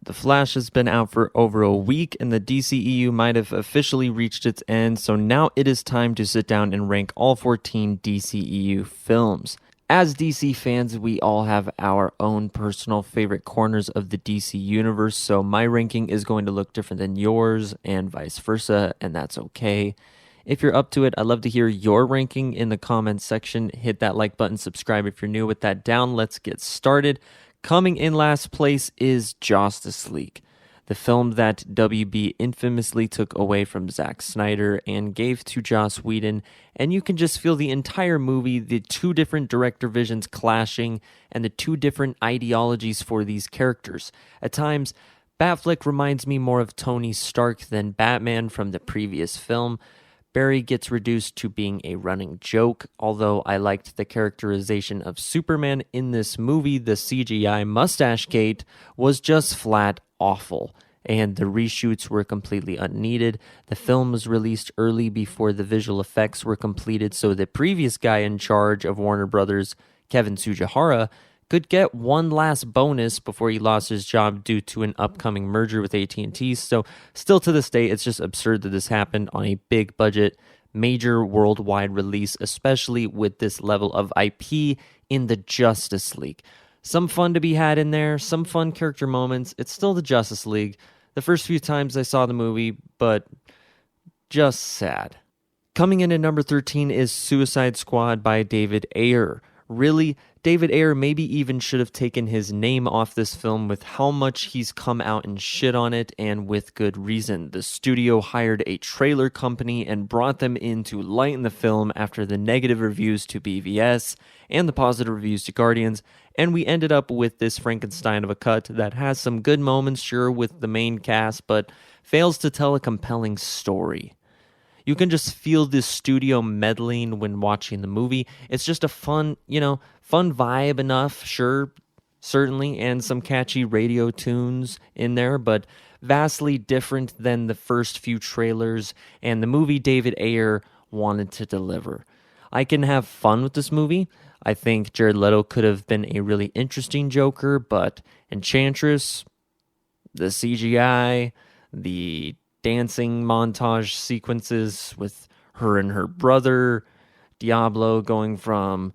The Flash has been out for over a week, and the DCEU might have officially reached its end, so now it is time to sit down and rank all 14 DCEU films. As DC fans, we all have our own personal favorite corners of the DC universe, so my ranking is going to look different than yours, and vice versa, and that's okay. If you're up to it, I'd love to hear your ranking in the comments section. Hit that like button, subscribe if you're new. With that down, let's get started. Coming in last place is Josstice League, the film that WB infamously took away from Zack Snyder and gave to Joss Whedon, and you can just feel the entire movie, the two different director visions clashing, and the two different ideologies for these characters. At times, Batfleck reminds me more of Tony Stark than Batman from the previous film. Barry gets reduced to being a running joke. Although I liked the characterization of Superman in this movie, the CGI mustache gate was just flat awful, and the reshoots were completely unneeded. The film was released early before the visual effects were completed, so the previous guy in charge of Warner Brothers, Kevin Tsujihara, could get one last bonus before he lost his job due to an upcoming merger with AT&T. So still to this day, it's just absurd that this happened on a big budget, major worldwide release, especially with this level of IP in the Justice League. Some fun to be had in there, some fun character moments. It's still the Justice League. The first few times I saw the movie, but just sad. Coming in at number 13 is Suicide Squad by David Ayer. Really, David Ayer maybe even should have taken his name off this film with how much he's come out and shit on it, and with good reason. The studio hired a trailer company and brought them in to lighten the film after the negative reviews to BvS and the positive reviews to Guardians, and we ended up with this Frankenstein of a cut that has some good moments, sure, with the main cast, but fails to tell a compelling story. You can just feel this studio meddling when watching the movie. It's just a fun vibe enough, sure, certainly, and some catchy radio tunes in there, but vastly different than the first few trailers and the movie David Ayer wanted to deliver. I can have fun with this movie. I think Jared Leto could have been a really interesting Joker, but Enchantress, the CGI, the dancing montage sequences with her and her brother, Diablo going from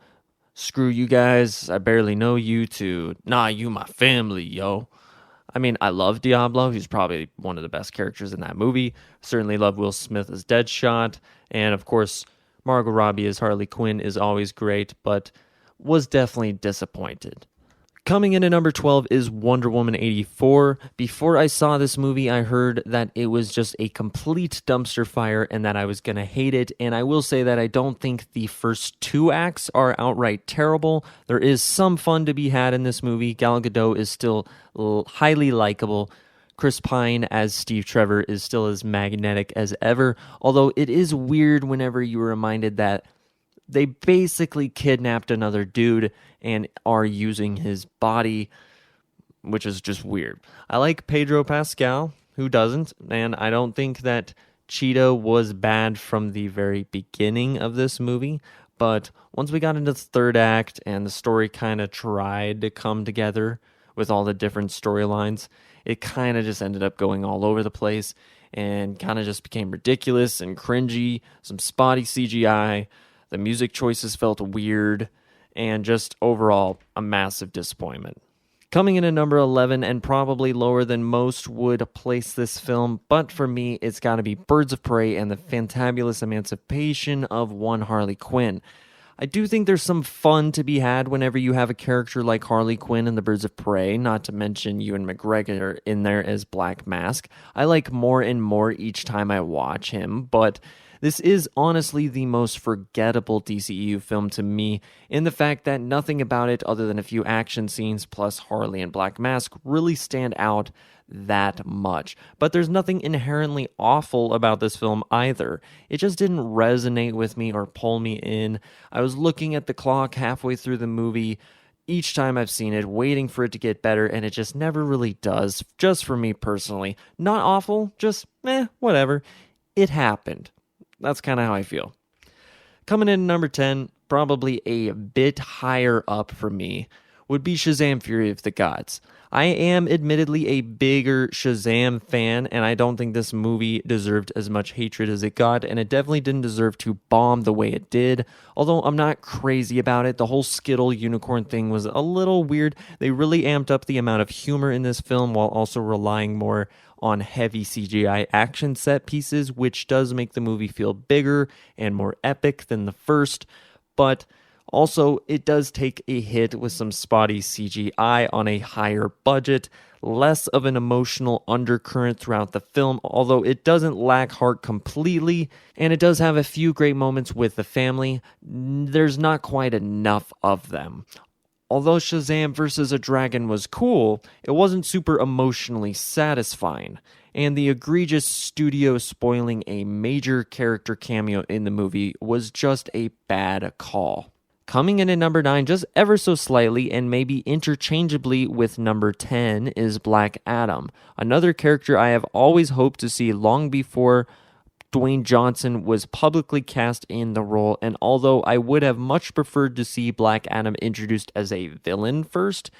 screw you guys, I barely know you, to nah, you my family, yo. I mean, I love Diablo. He's probably one of the best characters in that movie. Certainly love Will Smith as Deadshot. And of course, Margot Robbie as Harley Quinn is always great, but was definitely disappointed. Coming in at number 12 is Wonder Woman 84. Before I saw this movie, I heard that it was just a complete dumpster fire and that I was going to hate it. And I will say that I don't think the first two acts are outright terrible. There is some fun to be had in this movie. Gal Gadot is still highly likable. Chris Pine as Steve Trevor is still as magnetic as ever. Although it is weird whenever you are reminded that they basically kidnapped another dude and are using his body, which is just weird. I like Pedro Pascal, who doesn't, and I don't think that Cheetah was bad from the very beginning of this movie, but once we got into the third act and the story kind of tried to come together with all the different storylines, it kind of just ended up going all over the place and kind of just became ridiculous and cringy, some spotty CGI. The music choices felt weird, and just overall a massive disappointment. Coming in at number 11, and probably lower than most would place this film, but for me, it's got to be Birds of Prey and the fantabulous emancipation of one Harley Quinn. I do think there's some fun to be had whenever you have a character like Harley Quinn in the Birds of Prey, not to mention Ewan McGregor in there as Black Mask. I like more and more each time I watch him, but this is honestly the most forgettable DCEU film to me, in the fact that nothing about it other than a few action scenes plus Harley and Black Mask really stand out that much. But there's nothing inherently awful about this film either. It just didn't resonate with me or pull me in. I was looking at the clock halfway through the movie each time I've seen it, waiting for it to get better, and it just never really does, just for me personally. Not awful, just whatever. It happened. That's kind of how I feel. Coming in number 10, probably a bit higher up for me, would be Shazam Fury of the Gods. I am admittedly a bigger Shazam fan, and I don't think this movie deserved as much hatred as it got, and it definitely didn't deserve to bomb the way it did, although I'm not crazy about it. The whole Skittle unicorn thing was a little weird. They really amped up the amount of humor in this film while also relying more on heavy CGI action set pieces, which does make the movie feel bigger and more epic than the first, but also, it does take a hit with some spotty CGI on a higher budget, less of an emotional undercurrent throughout the film, although it doesn't lack heart completely, and it does have a few great moments with the family. There's not quite enough of them. Although Shazam vs. a Dragon was cool, it wasn't super emotionally satisfying, and the egregious studio spoiling a major character cameo in the movie was just a bad call. Coming in at number 9 just ever so slightly and maybe interchangeably with number 10 is Black Adam, another character I have always hoped to see long before Dwayne Johnson was publicly cast in the role, and although I would have much preferred to see Black Adam introduced as a villain first,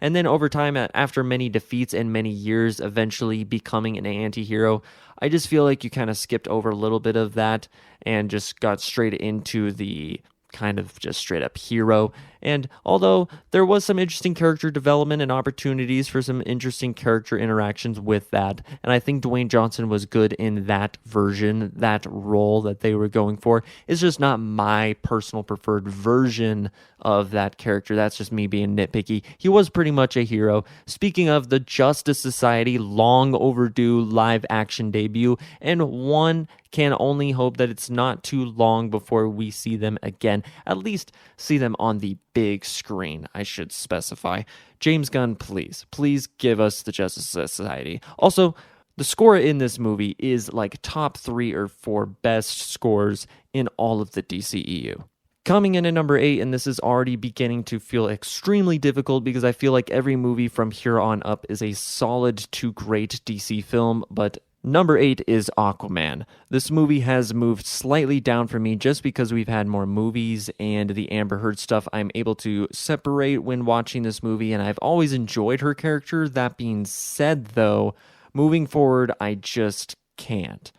and then over time, after many defeats and many years, eventually becoming an anti-hero, I just feel like you kind of skipped over a little bit of that and just got straight into the kind of just straight up hero. And although there was some interesting character development and opportunities for some interesting character interactions with that, and I think Dwayne Johnson was good in that version, that role that they were going for, it's just not my personal preferred version of that character. That's just me being nitpicky. He was pretty much a hero. Speaking of the Justice Society, long overdue live action debut, and one can only hope that it's not too long before we see them again. At least see them on the big screen, I should specify. James Gunn, please give us the Justice Society. Also, the score in this movie is like top 3 or 4 best scores in all of the DCEU. Coming in at number 8, and this is already beginning to feel extremely difficult because I feel like every movie from here on up is a solid to great DC film, but number 8 is Aquaman. This movie has moved slightly down for me just because we've had more movies and the Amber Heard stuff I'm able to separate when watching this movie, and I've always enjoyed her character. That being said, though, moving forward, I just can't.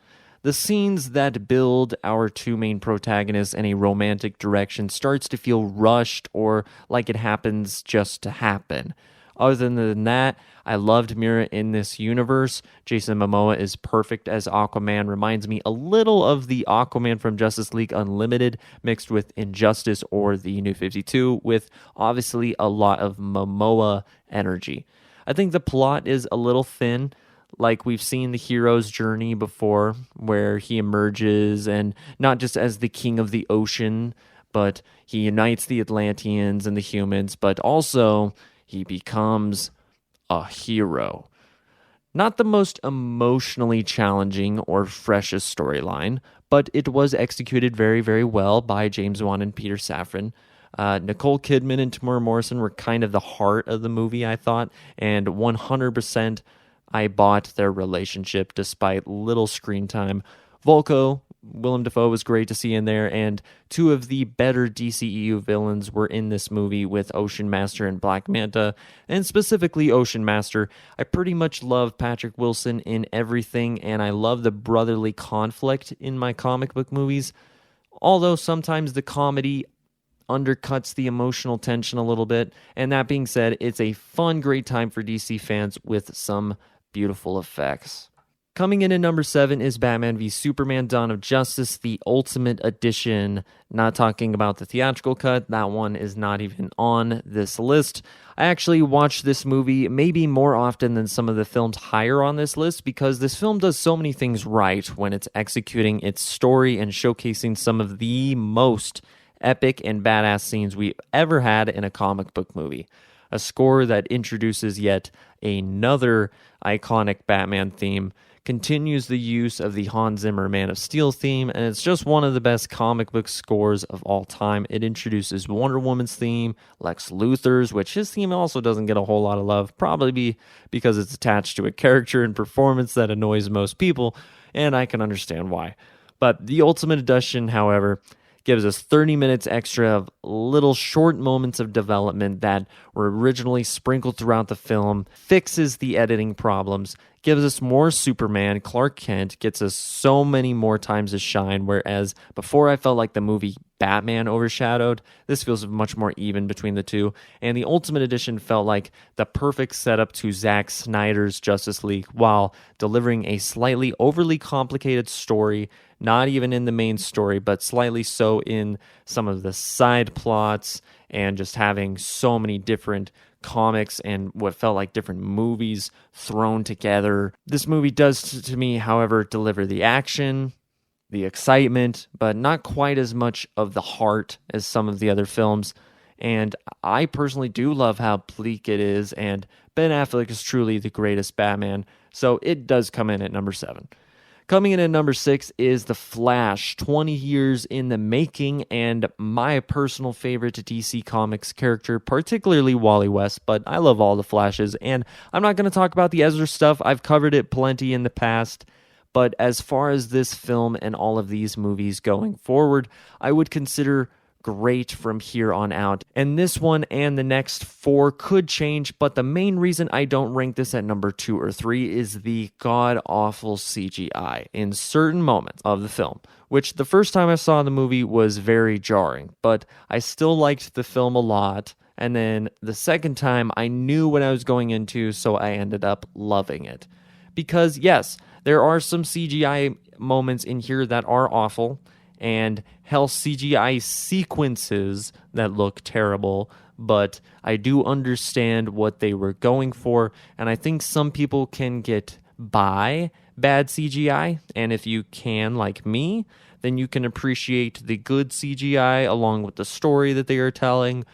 The scenes that build our two main protagonists in a romantic direction starts to feel rushed or like it happens just to happen. Other than that, I loved Mira in this universe. Jason Momoa is perfect as Aquaman. Reminds me a little of the Aquaman from Justice League Unlimited mixed with Injustice or the New 52 with obviously a lot of Momoa energy. I think the plot is a little thin. Like we've seen the hero's journey before where he emerges and not just as the king of the ocean, but he unites the Atlanteans and the humans, but also he becomes a hero. Not the most emotionally challenging or freshest storyline, but it was executed very, very well by James Wan and Peter Safran. Nicole Kidman and Tamora Morrison were kind of the heart of the movie, I thought, and 100% I bought their relationship despite little screen time. Volko, Willem Dafoe was great to see in there, and two of the better DCEU villains were in this movie with Ocean Master and Black Manta, and specifically Ocean Master. I pretty much love Patrick Wilson in everything, and I love the brotherly conflict in my comic book movies, although sometimes the comedy undercuts the emotional tension a little bit. And that being said, it's a fun, great time for DC fans with some beautiful effects. Coming in at number 7 is Batman v Superman: Dawn of Justice, the Ultimate Edition. Not talking about the theatrical cut, that one is not even on this list. I actually watched this movie maybe more often than some of the films higher on this list because this film does so many things right when it's executing its story and showcasing some of the most epic and badass scenes we've ever had in a comic book movie. A score that introduces yet another iconic Batman theme, continues the use of the Hans Zimmer Man of Steel theme, and it's just one of the best comic book scores of all time. It introduces Wonder Woman's theme, Lex Luthor's, which his theme also doesn't get a whole lot of love, probably because it's attached to a character and performance that annoys most people, and I can understand why. But the Ultimate Edition, however, gives us 30 minutes extra of little short moments of development that were originally sprinkled throughout the film, fixes the editing problems, gives us more Superman. Clark Kent gets us so many more times to shine, whereas before I felt like the movie Batman overshadowed. This feels much more even between the two, and the Ultimate Edition felt like the perfect setup to Zack Snyder's Justice League while delivering a slightly overly complicated story, not even in the main story, but slightly so in some of the side plots, and just having so many different comics and what felt like different movies thrown together. This movie does to me, however, deliver the action, the excitement, but not quite as much of the heart as some of the other films. And I personally do love how bleak it is, and Ben Affleck is truly the greatest Batman, so it does come in at number 7. Coming in at number 6 is The Flash, 20 years in the making, and my personal favorite DC Comics character, particularly Wally West, but I love all the Flashes, and I'm not going to talk about the Ezra stuff. I've covered it plenty in the past. But as far as this film and all of these movies going forward, I would consider great from here on out. And this one and the next 4 could change, but the main reason I don't rank this at number 2 or 3 is the god-awful CGI in certain moments of the film, which the first time I saw the movie was very jarring, but I still liked the film a lot. And then the second time, I knew what I was going into, so I ended up loving it. Because yes, there are some CGI moments in here that are awful, and hell, CGI sequences that look terrible, but I do understand what they were going for, and I think some people can get by bad CGI, and if you can, like me, then you can appreciate the good CGI along with the story that they are telling,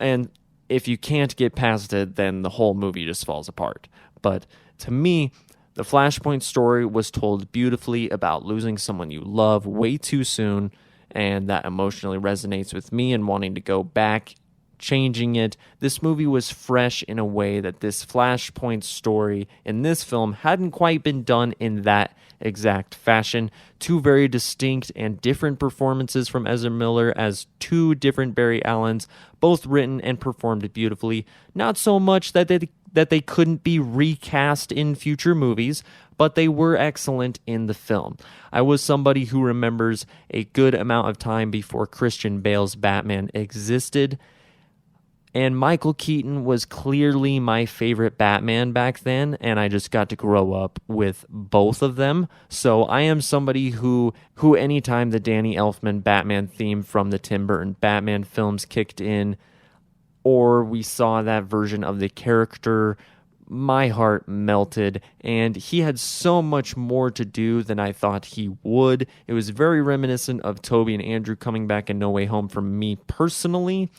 and if you can't get past it, then the whole movie just falls apart. But to me, the Flashpoint story was told beautifully about losing someone you love way too soon, and that emotionally resonates with me and wanting to go back, changing it. This movie was fresh in a way that this Flashpoint story in this film hadn't quite been done in that exact fashion. 2 very distinct and different performances from Ezra Miller as 2 different Barry Allens, both written and performed beautifully. Not so much that they couldn't be recast in future movies, but they were excellent in the film. I was somebody who remembers a good amount of time before Christian Bale's Batman existed, and Michael Keaton was clearly my favorite Batman back then, and I just got to grow up with both of them. So I am somebody who anytime the Danny Elfman Batman theme from the Tim Burton Batman films kicked in, or we saw that version of the character, my heart melted, and he had so much more to do than I thought he would. It was very reminiscent of Toby and Andrew coming back in No Way Home for me personally.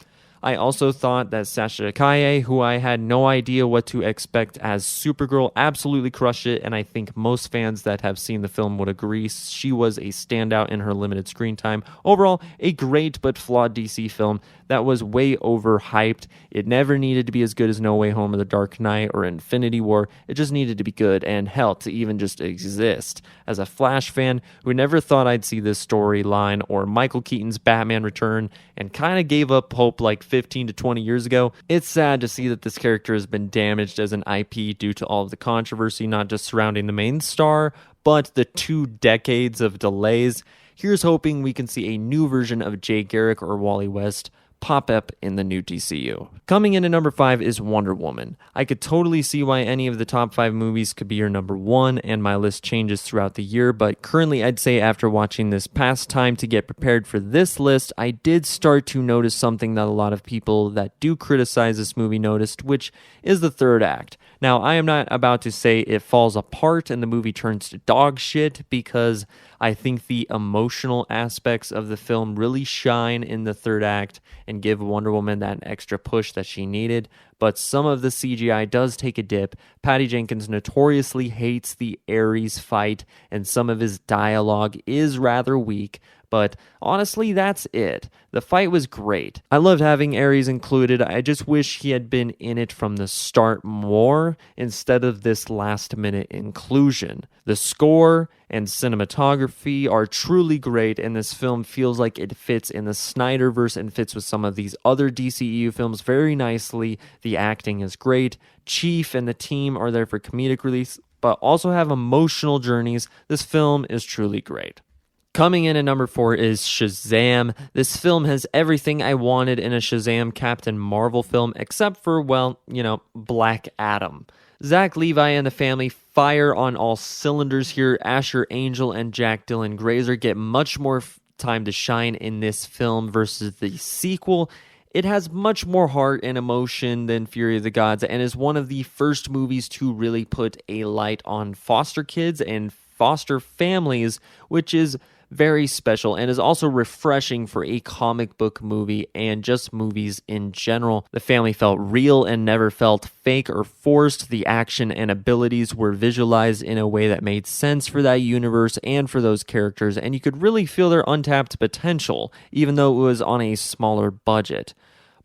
I also thought that Sasha Kaye, who I had no idea what to expect as Supergirl, absolutely crushed it, and I think most fans that have seen the film would agree she was a standout in her limited screen time. Overall, a great but flawed DC film that was way overhyped. It never needed to be as good as No Way Home or The Dark Knight or Infinity War. It just needed to be good, and hell, to even just exist. As a Flash fan who never thought I'd see this storyline or Michael Keaton's Batman return and kind of gave up hope like 15 to 20 years ago, it's sad to see that this character has been damaged as an IP due to all of the controversy, not just surrounding the main star, but the 2 decades of delays. Here's hoping we can see a new version of Jay Garrick or Wally West pop up in the new DCU. Coming in at number 5 is Wonder Woman. I could totally see why any of the top 5 movies could be your number 1, and my list changes throughout the year, but currently I'd say after watching this past time to get prepared for this list, I did start to notice something that a lot of people that do criticize this movie noticed, which is the third act. Now, I am not about to say it falls apart and the movie turns to dog shit, because I think the emotional aspects of the film really shine in the third act and give Wonder Woman that extra push that she needed, but some of the CGI does take a dip. Patty Jenkins notoriously hates the Ares fight, and some of his dialogue is rather weak, but honestly, that's it. The fight was great. I loved having Ares included. I just wish he had been in it from the start more instead of this last-minute inclusion. The score and cinematography are truly great, and this film feels like it fits in the Snyderverse and fits with some of these other DCEU films very nicely. The acting is great. Chief and the team are there for comedic relief, but also have emotional journeys. This film is truly great. Coming in at number 4 is Shazam. This film has everything I wanted in a Shazam Captain Marvel film, except for, Black Adam. Zach Levi and the family fire on all cylinders here. Asher Angel and Jack Dylan Grazer get much more time to shine in this film versus the sequel. It has much more heart and emotion than Fury of the Gods, and is one of the first movies to really put a light on foster kids and foster families, which is very special and is also refreshing for a comic book movie and just movies in general. The family felt real and never felt fake or forced. The action and abilities were visualized in a way that made sense for that universe and for those characters, and you could really feel their untapped potential, even though it was on a smaller budget.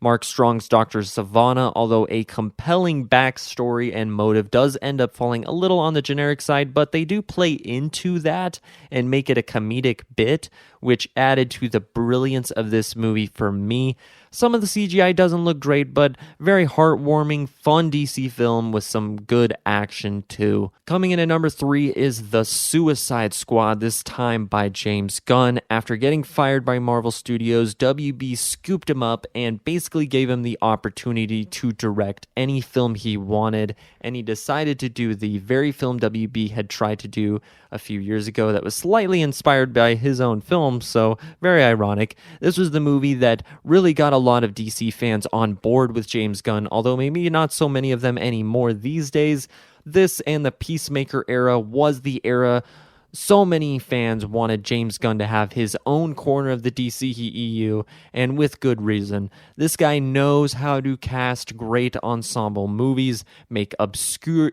Mark Strong's Dr. Savannah, although a compelling backstory and motive, does end up falling a little on the generic side, but they do play into that and make it a comedic bit, which added to the brilliance of this movie for me. Some of the CGI doesn't look great, but very heartwarming, fun DC film with some good action too. Coming in at number 3 is The Suicide Squad, this time by James Gunn. After getting fired by Marvel Studios, WB scooped him up and basically gave him the opportunity to direct any film he wanted, and he decided to do the very film WB had tried to do a few years ago that was slightly inspired by his own film, so very ironic. This was the movie that really got a lot of DC fans on board with James Gunn, although maybe not so many of them anymore these days. This and the Peacemaker era was the era so many fans wanted James Gunn to have his own corner of the DCEU, and with good reason. This guy knows how to cast great ensemble movies, make obscure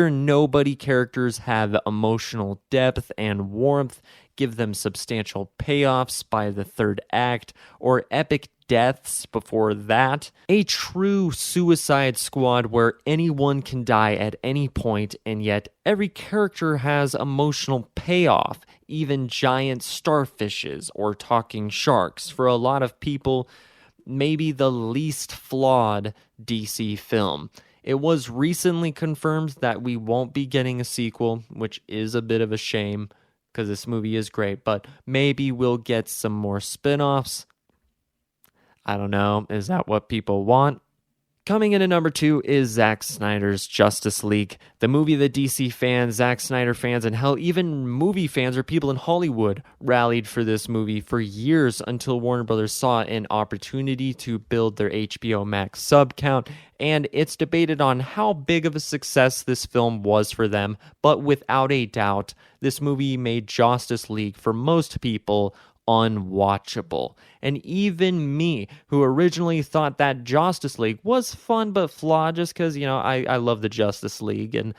nobody characters have emotional depth and warmth, give them substantial payoffs by the third act, or epic deaths before that. A true Suicide Squad where anyone can die at any point, and yet every character has emotional payoff, even giant starfishes or talking sharks. For a lot of people, maybe the least flawed DC film. It was recently confirmed that we won't be getting a sequel, which is a bit of a shame, because this movie is great, but maybe we'll get some more spin-offs. I don't know, is that what people want? Coming in at number 2 is Zack Snyders Justice League, the movie that DC fans, Zack Snyder fans, and hell, even movie fans or people in Hollywood rallied for this movie for years until Warner Brothers saw an opportunity to build their HBO Max sub count, and it's debated on how big of a success this film was for them, but without a doubt, this movie made Josstice League for most people unwatchable. And even me, who originally thought that Josstice League was fun but flawed just because, I love the Justice League and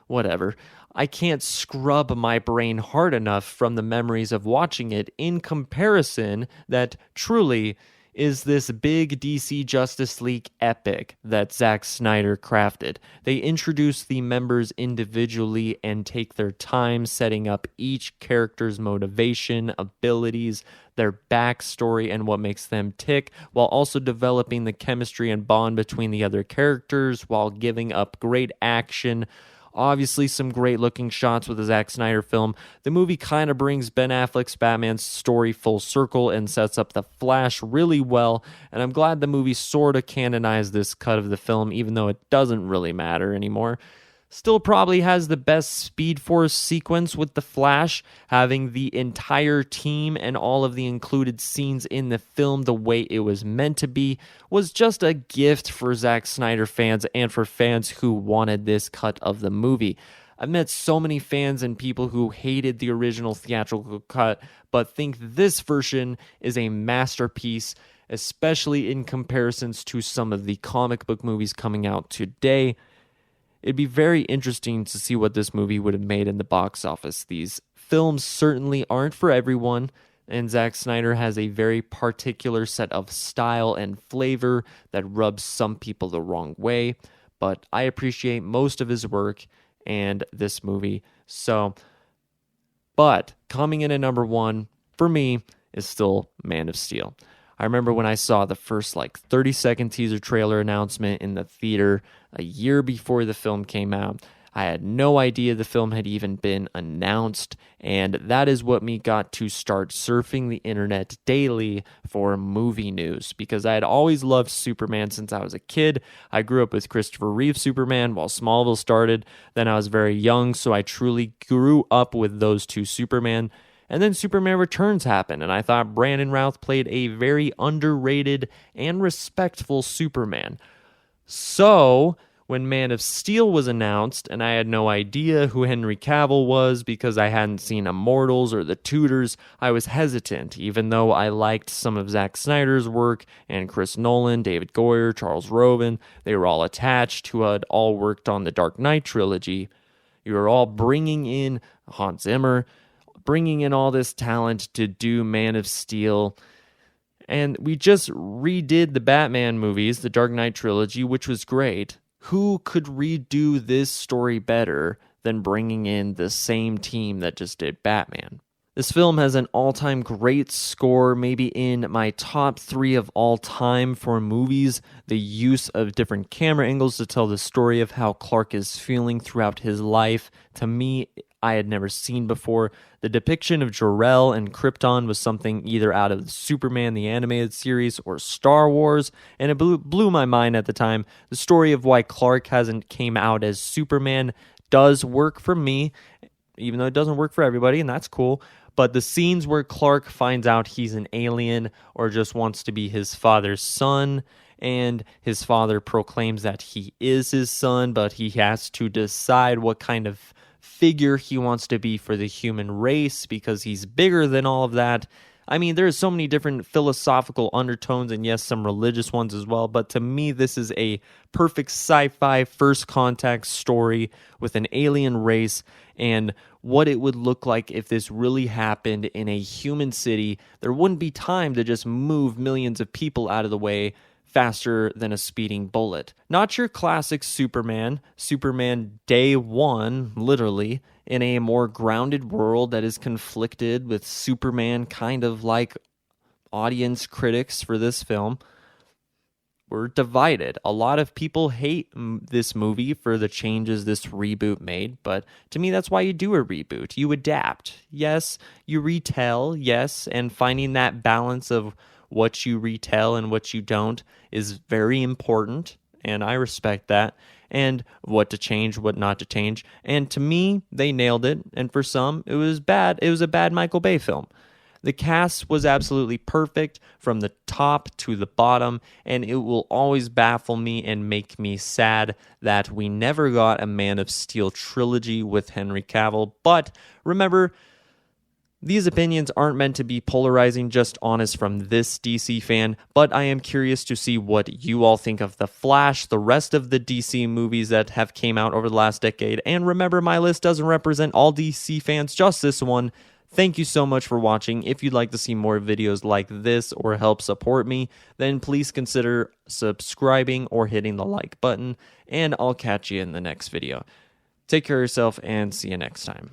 whatever, I can't scrub my brain hard enough from the memories of watching it in comparison that truly is this big DC Justice League epic that Zack Snyder crafted. They introduce the members individually and take their time setting up each character's motivation, abilities, their backstory, and what makes them tick, while also developing the chemistry and bond between the other characters, while giving up great action. Obviously, some great looking shots with the Zack Snyder film. The movie kind of brings Ben Affleck's Batman's story full circle and sets up the Flash really well, and I'm glad the movie sort of canonized this cut of the film, even though it doesn't really matter anymore. Still probably has the best Speed Force sequence with the Flash, having the entire team and all of the included scenes in the film the way it was meant to be, was just a gift for Zack Snyder fans and for fans who wanted this cut of the movie. I've met so many fans and people who hated the original theatrical cut, but think this version is a masterpiece, especially in comparisons to some of the comic book movies coming out today. It'd be very interesting to see what this movie would have made in the box office. These films certainly aren't for everyone, and Zack Snyder has a very particular set of style and flavor that rubs some people the wrong way, but I appreciate most of his work and this movie. So But coming in at number 1, for me, is still Man of Steel. I remember when I saw the first 30-second teaser trailer announcement in the theater a year before the film came out. I had no idea the film had even been announced, and that is what me got to start surfing the internet daily for movie news, because I had always loved Superman since I was a kid. I grew up with Christopher Reeve's Superman while Smallville started. Then I was very young, so I truly grew up with those two Superman. And then Superman Returns happened, and I thought Brandon Routh played a very underrated and respectful Superman. So when Man of Steel was announced, and I had no idea who Henry Cavill was because I hadn't seen Immortals or The Tudors, I was hesitant, even though I liked some of Zack Snyder's work, and Chris Nolan, David Goyer, Charles Roven. They were all attached, who had all worked on the Dark Knight trilogy. You were all bringing in Hans Zimmer, bringing in all this talent to do Man of Steel. And we just redid the Batman movies, the Dark Knight trilogy, which was great. Who could redo this story better than bringing in the same team that just did Batman? This film has an all-time great score, maybe in my top 3 of all time for movies. The use of different camera angles to tell the story of how Clark is feeling throughout his life, to me, I had never seen before. The depiction of Jor-El and Krypton was something either out of Superman the Animated Series or Star Wars, and it blew my mind at the time. The story of why Clark hasn't came out as Superman does work for me, even though it doesn't work for everybody, and that's cool. But the scenes where Clark finds out he's an alien or just wants to be his father's son, and his father proclaims that he is his son, but he has to decide what kind of figure he wants to be for the human race because he's bigger than all of that. I mean, there's so many different philosophical undertones, and yes, some religious ones as well, but to me, this is a perfect sci-fi first contact story with an alien race and what it would look like if this really happened in a human city. There wouldn't be time to just move millions of people out of the way faster than a speeding bullet. Not your classic Superman day one, literally, in a more grounded world that is conflicted with Superman, kind of like audience critics for this film. We're divided. A lot of people hate this movie for the changes this reboot made, but to me, that's why you do a reboot. You adapt. Yes, you retell, yes, and finding that balance of what you retell and what you don't is very important, and I respect that, and what to change, what not to change. And to me, they nailed it, and for some, it was bad. It was a bad Michael Bay film. The cast was absolutely perfect from the top to the bottom, and it will always baffle me and make me sad that we never got a Man of Steel trilogy with Henry Cavill. But remember, these opinions aren't meant to be polarizing, just honest from this DC fan, but I am curious to see what you all think of The Flash, the rest of the DC movies that have came out over the last decade, and remember, my list doesn't represent all DC fans, just this one. Thank you so much for watching. If you'd like to see more videos like this or help support me, then please consider subscribing or hitting the like button, and I'll catch you in the next video. Take care of yourself, and see you next time.